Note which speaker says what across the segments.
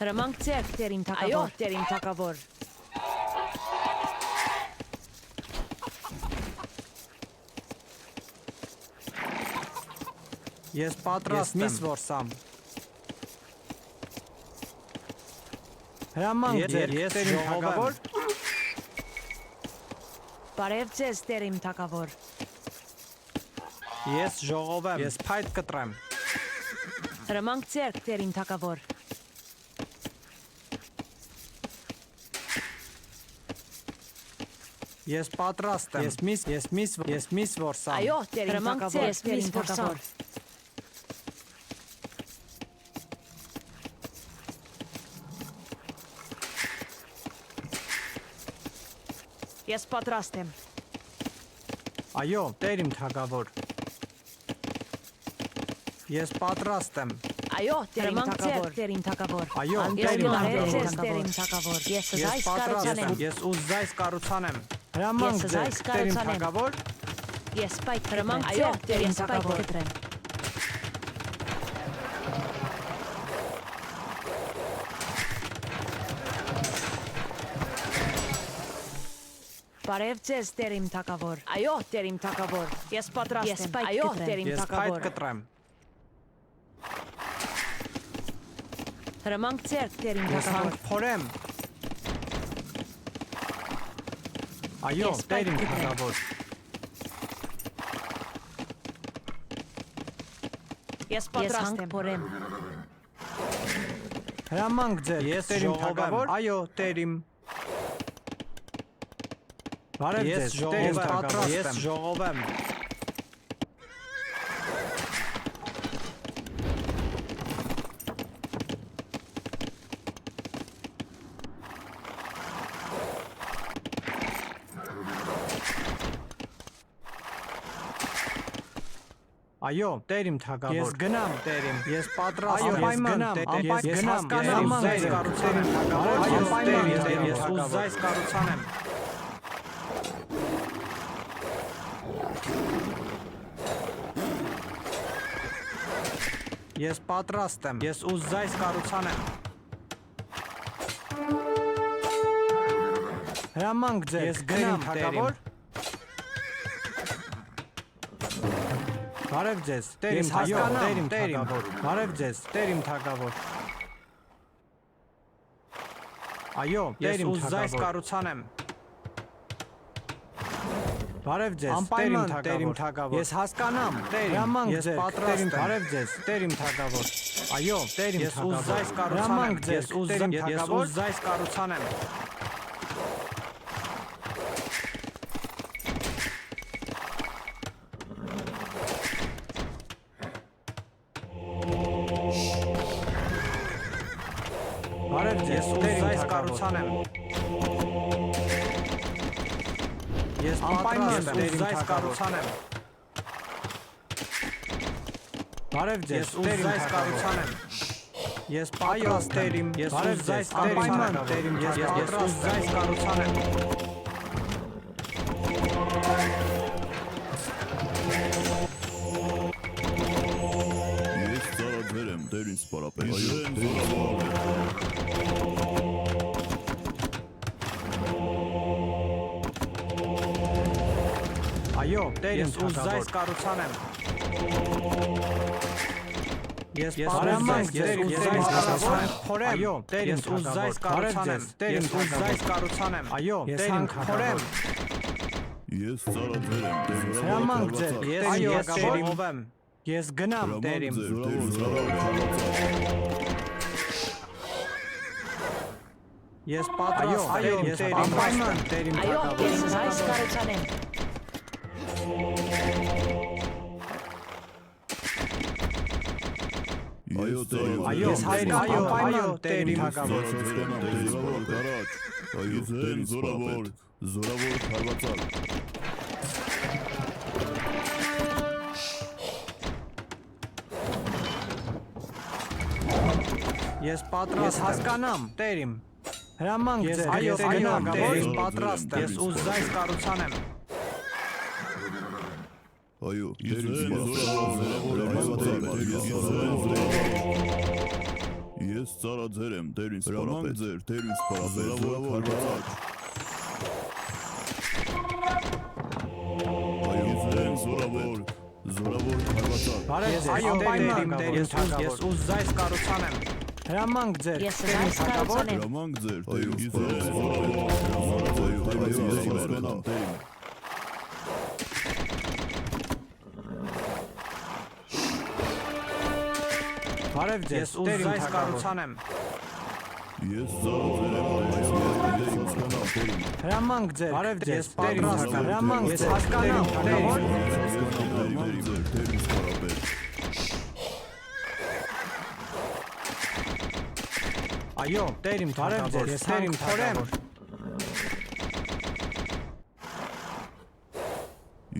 Speaker 1: Հրամանք ձեռք տերիմ թակավոր։ Այո, տերիմ թակավոր։
Speaker 2: Ես պատրաստ եմ։ Ես որսամ։ Հրամանք ձեռք տերիմ թակավոր։
Speaker 1: Բարև ձեզ տերիմ թակավոր։
Speaker 2: Ես ժողովեմ։ Ես փայտ կտրեմ։
Speaker 1: Հրամանք ձեռք տերիմ թակավոր։
Speaker 2: Ես պատրաստ եմ։ Ես միս որսամ։
Speaker 1: Այո, տերիմ թակավոր, ես տերիմ թակավոր։ Ես պատրաստ եմ։
Speaker 2: Այո, տերիմ թակավոր։ Ես պատրաստ եմ։
Speaker 1: Այո, տերիմ թակավոր։
Speaker 2: Այո,
Speaker 1: տերիմ թակավոր։ Ես զայս կառուցանեմ։
Speaker 2: Ես ուզայս կառուցանեմ։ Հրամանք ձեզ տերիմ թակավոր։
Speaker 1: Ես պայթ հրամանք այո, տերիմ թակավոր։ Բարև ձեզ տերիմ թակավոր։ Այո, տերիմ թակավոր։ Ես պատրաստ եմ։ Այո, տերիմ
Speaker 2: Ես
Speaker 1: թակավոր։
Speaker 2: փայտ կտրեմ։
Speaker 1: Հրամանք ձեռք տերիմ
Speaker 2: Ես
Speaker 1: թակավոր։
Speaker 2: հանք փորեմ։ Այո,
Speaker 1: Ես պայթ
Speaker 2: տերիմ
Speaker 1: կտրեմ։
Speaker 2: թակավոր։
Speaker 1: Ես պատրաստ եմ։ Փորեմ։
Speaker 2: Հրամանք ձեր։ Ես տերիմ թակավոր։ Այո, տերիմ։ Բարև ձեզ, տերիմ թակավոր։ Ես ժողովեմ։ Այո, տերիմ թակավոր։ Ես գնամ, տերիմ։ Ես պատրաստ եմ։ Ես գնամ, ես գնամ, ես կառուցանեմ թակավոր։ Այո, տերիմ, ես ուզայս կառուցանեմ։ Ես պատրաստ եմ։ Ես ուզայս կառուցանեմ։ Հրամանք ձեր։ Ես գնամ, թակավոր։ Բարև ձեզ, տերիմ թակավոր, տերիմ, բարև ձեզ, տերիմ թակավոր։ Այո, տերիմ ուզայս կառուցանեմ։ Բարև ձեզ, տերիմ թակավոր։ Ես հասկանամ, տերիմ, ես պատրաստ եմ։ Բարև ձեզ, տերիմ թակավոր։ Այո, տերիմ թակավոր։ Ես ուզայս կառուցանեմ, ես ուզայս կառուցանեմ։ Բարև ձեզ, ուզայս կառուցանեմ։ Ես պատրաստ եմ, ուզայս կառուցանեմ։ Բարև ձեզ, ուզայս կառուցանեմ։ Ես պատրաստ եմ, ես ուզայս կառուցանեմ։ Ես ուզայս կառուցանեմ։
Speaker 3: Ես ծառայել եմ դերին սպարապել։
Speaker 2: Այո, տերիմ, ուզայս կառուցանեմ։ Ես պատրաստ եմ, ուզայս կառուցանեմ։ Այո, տերիմ, ուզայս կառուցանեմ։ Տերիմ, ուզայս կառուցանեմ։ Այո, տերիմ, փորեմ։
Speaker 3: Ես ծառայել եմ դերին։
Speaker 2: Հրամանք ձեր, ես ժողովեմ։ Ես գնամ, տերիմ։ Ես պատրաստ եմ, ես անպայման տերիմ
Speaker 1: Այո,
Speaker 2: թակավոր։
Speaker 1: ես զայս կառուցանեմ։
Speaker 3: Այո, տերին։
Speaker 2: Այո, այո, տերիմ թակավոր։
Speaker 3: Այո, տերին զորավոր, զորավոր հարվածալ։
Speaker 2: Ես պատրաստ հասկանամ, տերիմ։ Հրամանք ձեր, այո, գնամ, տերիմ, պատրաստ եմ։ Ես ուզայս կառուցանեմ։
Speaker 3: Այո, տերին զորավոր, Ես ծառաձեր եմ, Տեր ինձ պարապետ։ Ձեր, Տեր ինձ պարապետ, զորավոր հարվածակ։ Այո, ձեր զորավոր հարվածակ։
Speaker 2: Բարև ձեզ, անպայման Տեր ինձ թագավոր։ Ես ուզ զայս կառուցանեմ։ Հրամանք ձեր,
Speaker 1: Ես
Speaker 2: Տեր ինձ
Speaker 1: զայս
Speaker 2: թագավոր։
Speaker 1: կառուցանեմ։
Speaker 3: Հրամանք ձեր, Տեր ինձ պարապետ։
Speaker 2: Բարև ձեզ, Տեր ինձ կառուցանեմ։
Speaker 3: Ես ծառաձեր եմ, Տեր ինձ հասկանամ։
Speaker 2: Հրամանք ձեր, բարև ձեզ, Տեր ինձ հրամանք ես հասկանամ, թագավոր։
Speaker 3: Հրամանք ձեր, Տեր ինձ պարապետ։
Speaker 2: Այո, Տեր իմ թագավոր, ես Տեր իմ թորեմ։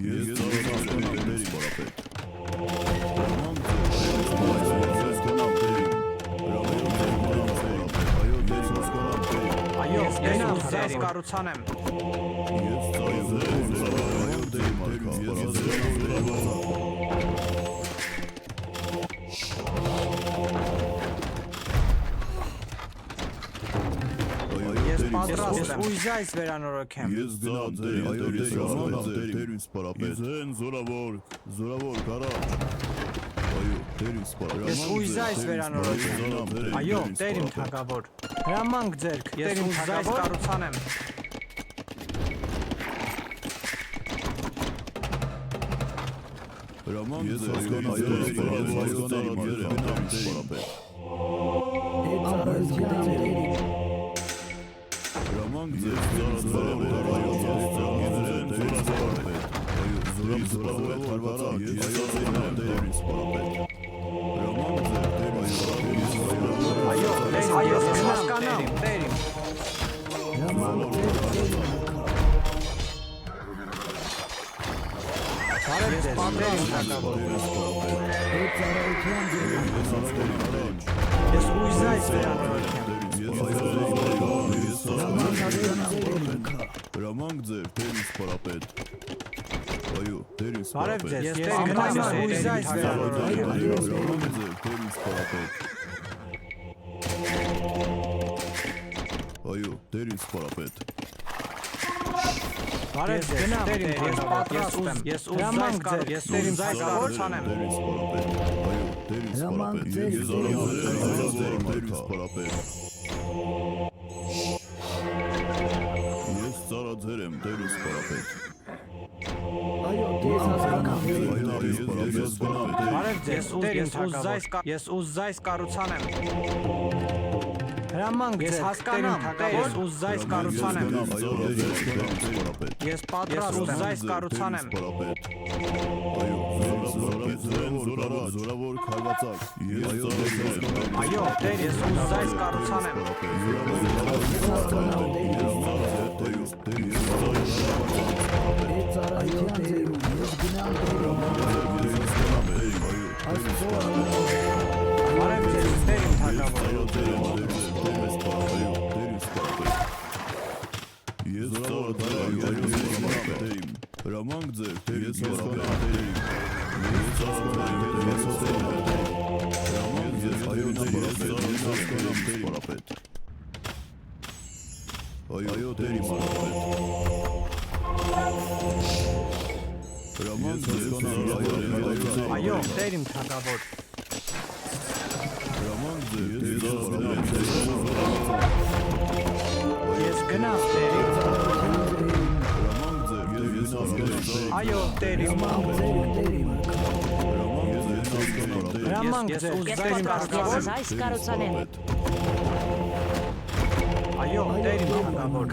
Speaker 3: Ես ծառաձեր եմ, Տեր ինձ պարապետ։
Speaker 2: Այո, Տեր ինձ զայս կառուցանեմ։
Speaker 3: Ես ծառաձեր եմ, Տեր
Speaker 2: Ես պատրաստ եմ, ուժայս վերանորոգեմ։
Speaker 3: Ես գնացել եմ, Տեր ինձ պարապետ։ Իզեն զորավոր կարաջ։ Այո, Տեր ինձ պարապետ։
Speaker 2: Ես ուժայս վերանորոգեմ։ Այո, Տեր իմ թագավոր։ Հրամանք ձեր, ես ուժայս կառուցանեմ։
Speaker 3: Հրամանք ձեր, պարապետ։ Հրամանք ձեր,
Speaker 2: Այո, ես հասկանամ, Տեր իմ։ Բարև ձեզ, Տեր իմ թագավոր։ Ես ուժայս վերանորոգեմ։
Speaker 3: Հրամանք ձեր, Տեր ինձ պարապետ։ Այո, Տեր ինձ
Speaker 2: Բարև
Speaker 3: պարապետ։
Speaker 2: ձեզ, ես գնամ ուժայս վերանորոգեմ։
Speaker 3: Հրամանք ձեր, Տեր ինձ պարապետ։ Այո, Տեր ինձ պարապետ։
Speaker 2: Բարև ձեզ, Տեր իմ ես պատրաստ եմ։ Ես ուժայս ձեր, ես Տեր ինձ կառուցանեմ։
Speaker 3: Տեր ինձ պարապետ։ Այո, Տեր ինձ պարապետ։ Ես ծառաձեր եմ, Տեր ինձ պարապետ։
Speaker 2: Բարև ձեզ, ես ուժայս կառուցանեմ։ Հրամանք ձեր, հասկանամ, ես ուժայս կառուցանեմ։ Ես պատրաստ եմ, ուժայս կառուցանեմ։
Speaker 3: Զորավոր քարվածակ։
Speaker 2: Այո, Տեր, ես ուժայս կառուցանեմ։ Բարև ձեզ, Տեր իմ թագավոր։
Speaker 3: Ես հրամանք ձեր, Տեր ինձ պարապետ։ Այո, Տեր ինձ պարապետ։ Հրամանք ձեր,
Speaker 2: Այո, Տեր իմ թագավոր։
Speaker 3: հրամանք ձեր, Տեր ինձ պարապետ։
Speaker 2: Ես գնամ, Տեր իմ։
Speaker 3: Հրամանք ձեր, ես հասկանամ։
Speaker 2: Այո, Տեր իմ։ Հրամանք ձեր,
Speaker 1: Ես
Speaker 2: Տեր իմ
Speaker 1: պատրաստ եմ,
Speaker 2: թագավոր։
Speaker 1: զայս կառուցանեմ։
Speaker 2: Այո, Տեր իմ թագավոր։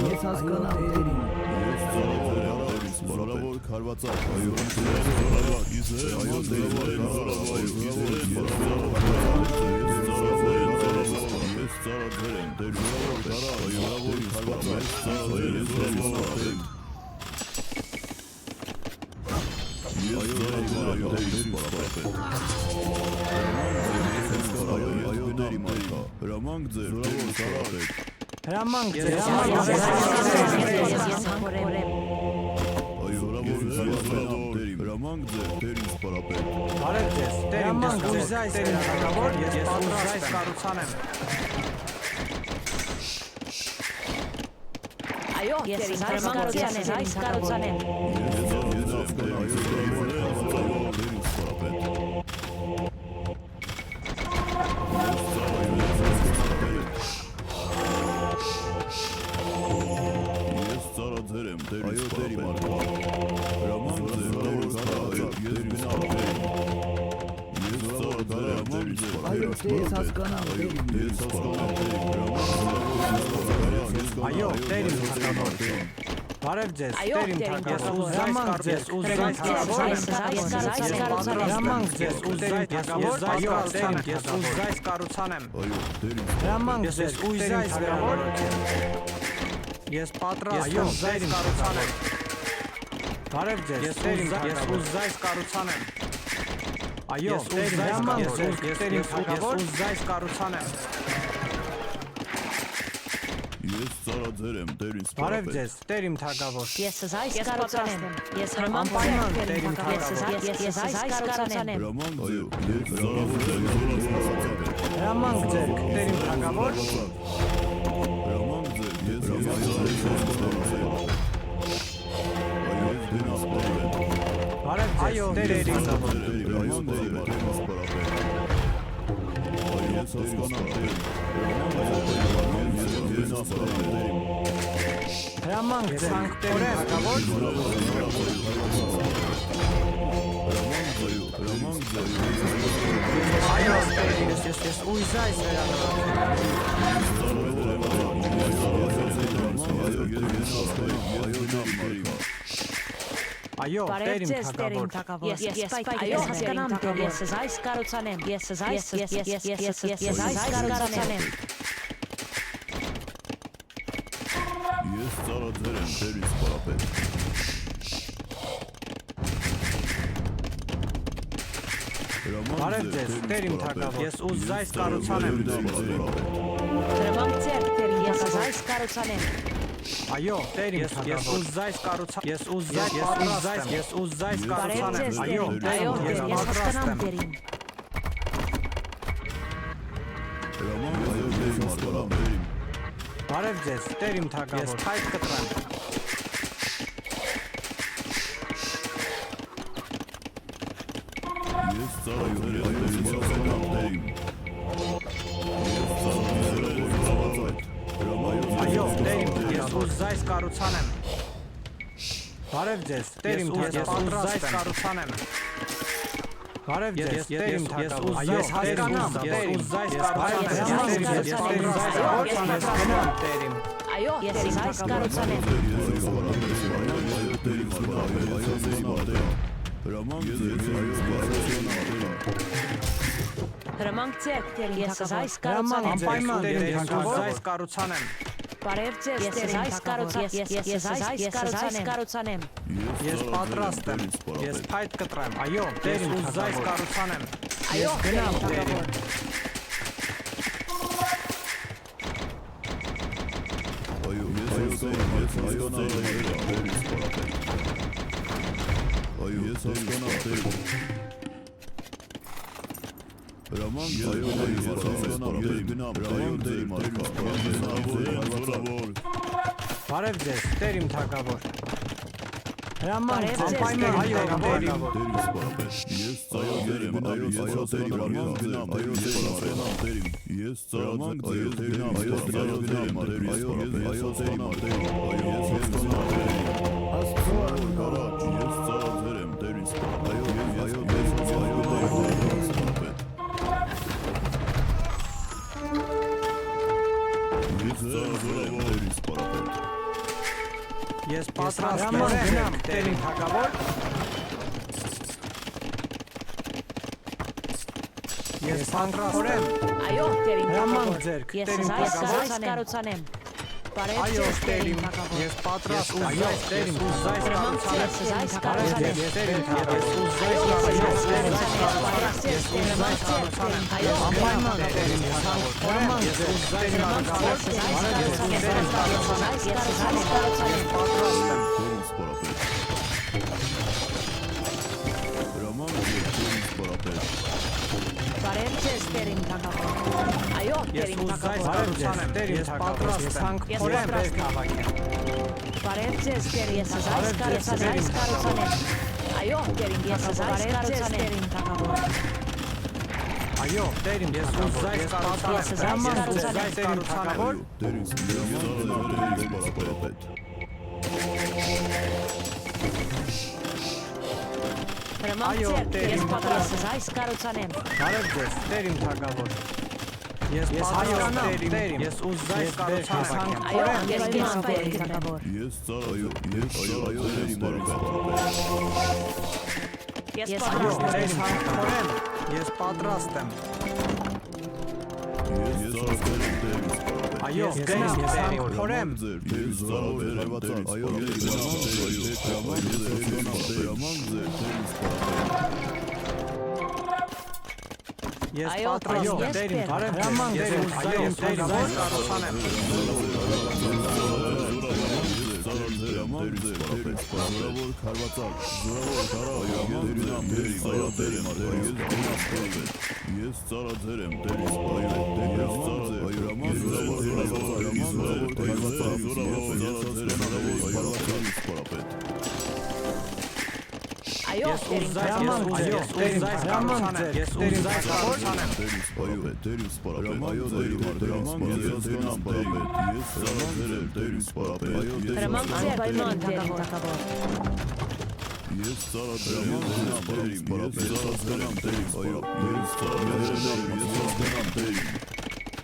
Speaker 4: Ես հասկանամ Տերին։
Speaker 3: Զորավոր քարվածակ, այո, այո, Հրամանք ձեր,
Speaker 2: Հրամանք ձեր,
Speaker 1: Ես
Speaker 2: հրամանք ձեր։
Speaker 1: հանգորեմ։
Speaker 3: այո, հրամանք Հրամանք ձեր, տեր ինձ պարապետ։
Speaker 2: Բարև ձեզ, տերիմ ուզայս թագավոր, ես ուզայս կառուցանեմ։
Speaker 1: Այո, տերիմ կառուցանեմ։
Speaker 3: Այո, տերի մարդա, հրամանք ձեր, ես գնալով ես ծառաձեր եմ,
Speaker 4: Այո, ես հասկանամ,
Speaker 2: Այո, տերիմ թագավոր։ Բարև ձեզ, տերիմ թագավոր, հրամանք ձեզ, ուզայս հրամանք ձեզ, ուզայս կառուցանեմ։
Speaker 3: այո, տերի
Speaker 2: Հրամանք ձեզ, ուզայս հրավոր։ Ես պատրաստ եմ ձեզ կառուցանեմ։ Բարև ձեզ, տերիմ թագավոր, ուզայս կառուցանեմ։ Այո, հրամանք ձեզ, տերիմ թագավոր, ուզայս կառուցանեմ։
Speaker 3: Ես ծառաձեր եմ, տեր ինձ
Speaker 2: Բարև
Speaker 3: պարապետ։
Speaker 2: ձեզ, տերիմ թագավոր։
Speaker 1: Ես զայս կառուցանեմ։ Ես
Speaker 2: Անպայման տերիմ
Speaker 1: կառուցանեմ։
Speaker 3: Հրամանք ձեր, ես ծառաձեր եմ,
Speaker 2: Հրամանք ձեր, տերիմ թագավոր։
Speaker 3: հրամանք ձեր, ես
Speaker 2: Բարև ձեզ,
Speaker 3: Այո,
Speaker 2: տերիմ թագավոր։
Speaker 3: հրամանք ձեր, տեր ինձ պարապետ։ Ես հասկանամ, տեր,
Speaker 2: Հրամանք ձեր, տերիմ թագավոր։
Speaker 3: հրամանք ձեր,
Speaker 2: Այո, տերիմ, ես ուզայս Այո, տերիմ թագավոր։
Speaker 1: Ես հասկանամ, ես զայս կառուցանեմ։ Ես զայս կառուցանեմ։
Speaker 3: ես ծառաձեր եմ, տեր ինձ պարապետ։
Speaker 2: Բարև ձեզ, տերիմ թագավոր։ Ես ուզայս կառուցանեմ։
Speaker 1: Հրամանք ձեր, տերիմ, ես զայս կառուցանեմ։
Speaker 2: Այո, տերիմ թագավոր։ Ես ուզայս կառուցանեմ։ Ես ուզայս
Speaker 1: Բարև
Speaker 2: կառուցանեմ։
Speaker 1: ձեզ,
Speaker 2: Այո,
Speaker 1: տերիմ,
Speaker 2: ես
Speaker 1: ես
Speaker 2: պատրաստ
Speaker 1: հասկանամ,
Speaker 2: եմ։
Speaker 1: տերիմ։
Speaker 3: Հրամանք ձեր, տեր ինձ պարապետ։
Speaker 2: Բարև ձեզ, տերիմ թագավոր։ Ես փայտ կտրեմ։
Speaker 3: Ես ծառայում եմ, ես հասկանամ, տերիմ։
Speaker 2: Այո, տերիմ, ես ուզայս կառուցանեմ։ Բարև ձեզ, տերիմ թագավոր, ես ուզայս կառուցանեմ։ Բարև ձեզ, տերիմ թագավոր, ես հասկանամ, ես ուզայս կառուցանեմ։ Տերիմ,
Speaker 1: Այո, ես զայս կառուցանեմ։
Speaker 3: Հրամանք ձեր,
Speaker 1: Հրամանք ձեր, տերիմ, ես զայս
Speaker 2: հրամանք
Speaker 1: կառուցանեմ։
Speaker 2: անպայման տերիմ ուզայս կառուցանեմ։
Speaker 1: Բարև ձեզ, ես զայս կառուցանեմ։
Speaker 2: Ես պատրաստ եմ, ես փայտ կտրեմ։ Այո, տերիմ ուզայս կառուցանեմ։
Speaker 1: Այո,
Speaker 2: Ես գնամ, տերիմ։
Speaker 3: այո, ես հասկանամ, այո, ես հասկանամ, տեր։ Հրամանք ձեր, ես հասկանամ, ես գնամ, այո, տեր մարդա, զորավոր,
Speaker 2: Բարև ձեզ, տերիմ թագավոր։ Հրամանք
Speaker 1: Բարև ձեզ,
Speaker 2: անպայման այո,
Speaker 1: տերիմ
Speaker 2: տերիմ։
Speaker 3: տեր ինձ պարապետ։ Ես ծառայում եմ, այո, ես հասկանամ, ես գնամ, այո, ես հասկանամ, տեր։ Ես ծառայում եմ, այո, տեր ինձ, այո, ծառայում եմ, տեր, այո, ես հասկանամ, տեր, այո, ես հասկանամ, տեր։ Առաջ, ես ծառայում եմ, տեր ինձ, այո, ես հասկանամ,
Speaker 2: Ես պատրաստ եմ, գնամ, տերիմ թագավոր։ Ես պատրաստ եմ։
Speaker 1: Այո, տերիմ,
Speaker 2: Հրամանք ձեր,
Speaker 1: ես
Speaker 2: տերիմ
Speaker 1: զայս
Speaker 2: թագավոր։
Speaker 1: կառուցանեմ։ Բարև
Speaker 2: Այո,
Speaker 1: ձեզ,
Speaker 2: տերիմ,
Speaker 1: տերիմ,
Speaker 2: ես պատրաստ եմ, այո, տերիմ, ուզայս
Speaker 1: Հրամանք ձեր,
Speaker 2: կառուցանեմ։
Speaker 1: ես զայս
Speaker 2: Բարև
Speaker 1: կառուցանեմ։
Speaker 2: ձեզ, տերիմ թագավոր, ես ուզայս կառուցանեմ։
Speaker 1: Այո,
Speaker 2: Անպայման տերիմ թագավոր, հրամանք ձեր, ուզայս կառուցանեմ։ Բարև ձեզ, տերիմ թագավոր, ես պատրաստ եմ։
Speaker 1: Բարև ձեզ, Տերիմ թագավոր։ Այո, Տերիմ թագավոր։
Speaker 2: Ես պատրաստ եմ։ Փորեմ բեր քաղաքին։
Speaker 1: Բարև ձեզ, Տերիմ, ես այս կառուցանեմ։ Այո, Տերիմ, ես այս կառուցանեմ, Տերիմ թագավոր։
Speaker 2: Այո, Տերիմ, ես ուզայ կառուցանեմ։ Տերիմ թագավոր։
Speaker 1: Այո, Տերիմ, ես պատրաստ եմ այս կառուցանեմ։
Speaker 2: Բարև ձեզ, Տերիմ թագավոր։ Ես հասկանամ, Տերիմ, ես ուզայ կառուցանեմ։
Speaker 1: Այո, ես Տերիմ թագավոր։
Speaker 3: Ես ծառայո, Տերիմ
Speaker 1: Ես
Speaker 2: Այո,
Speaker 1: պատրաստ եմ։
Speaker 2: Տերիմ թագավորեմ։ Ես պատրաստ եմ։ Այո, Տերիմ թագավորեմ։ Ես պատրաստ եմ, Տերիմ, հրաման դերեմ, այո, Տերիմ, կառուցանեմ։
Speaker 3: Ես ծառայել եմ Տերիմ
Speaker 1: Այո, Տերիմ թագավոր։ Հրաման անպայման, Տերիմ թագավոր։
Speaker 3: Ես ծառայել եմ Տերիմ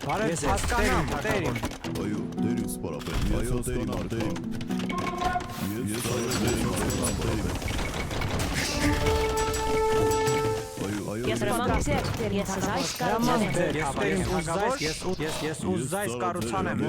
Speaker 2: Բարև հասկանամ, Տերիմ։
Speaker 3: Այո, Տերիմ սպարապետ, այո, Տերիմ արտերիմ։ Ես ծառայել եմ Տերիմ
Speaker 1: Ես պատրաստ եմ, ես այս կառուցանեմ։
Speaker 2: Ես ուզայ կառուցանեմ։